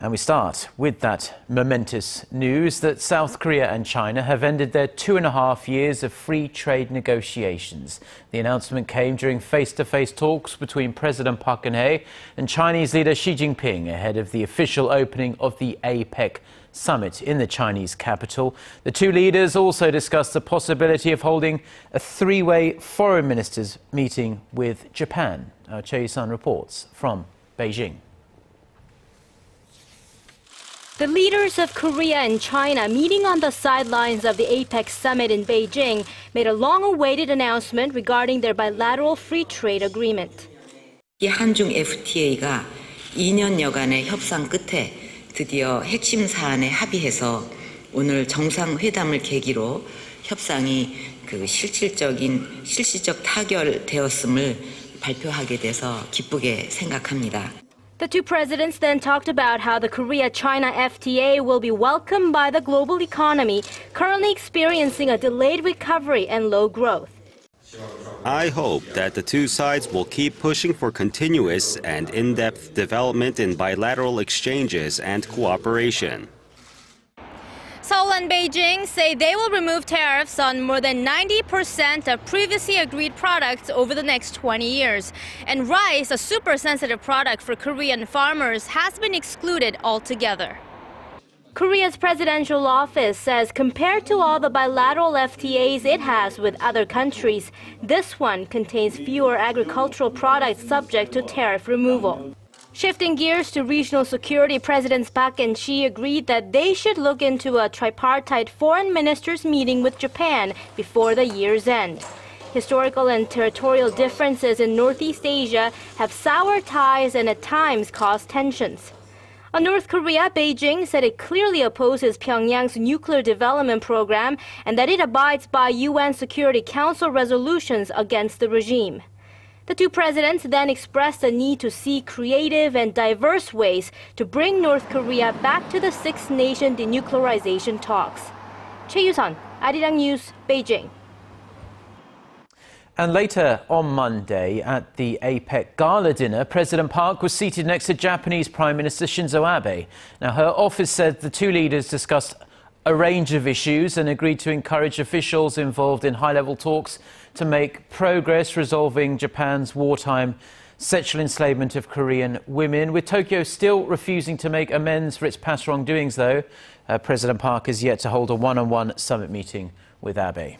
And we start with that momentous news that South Korea and China have ended their 2.5 years of free trade negotiations. The announcement came during face-to-face talks between President Park Geun-hye and Chinese leader Xi Jinping ahead of the official opening of the APEC Summit in the Chinese capital. The two leaders also discussed the possibility of holding a three-way foreign ministers meeting with Japan. Our Choi You-sun reports from Beijing. The leaders of Korea and China meeting on the sidelines of the APEC Summit in Beijing made a long-awaited announcement regarding their bilateral free trade agreement. 이 한중 FTA가 2년여간의 협상 끝에 드디어 핵심 사안에 합의해서 오늘 정상회담을 계기로 협상이 실질적 타결되었음을 발표하게 돼서 기쁘게 생각합니다. The two presidents then talked about how the Korea-China FTA will be welcomed by the global economy, currently experiencing a delayed recovery and low growth. I hope that the two sides will keep pushing for continuous and in-depth development in bilateral exchanges and cooperation. Seoul and Beijing say they will remove tariffs on more than 90% of previously agreed products over the next 20 years. And rice, a super sensitive product for Korean farmers, has been excluded altogether. Korea's presidential office says compared to all the bilateral FTAs it has with other countries, this one contains fewer agricultural products subject to tariff removal. Shifting gears to regional security, Presidents Park and Xi agreed that they should look into a tripartite foreign ministers meeting with Japan before the year's end. Historical and territorial differences in Northeast Asia have soured ties and at times caused tensions. On North Korea, Beijing said it clearly opposes Pyongyang's nuclear development program and that it abides by UN Security Council resolutions against the regime. The two presidents then expressed the need to seek creative and diverse ways to bring North Korea back to the six-nation denuclearization talks. Choi You-sun, Arirang News, Beijing. And later on Monday at the APEC Gala dinner, President Park was seated next to Japanese Prime Minister Shinzo Abe. Now, her office said the two leaders discussed a range of issues and agreed to encourage officials involved in high-level talks to make progress resolving Japan's wartime sexual enslavement of Korean women. With Tokyo still refusing to make amends for its past wrongdoings, though, President Park is yet to hold a one-on-one summit meeting with Abe.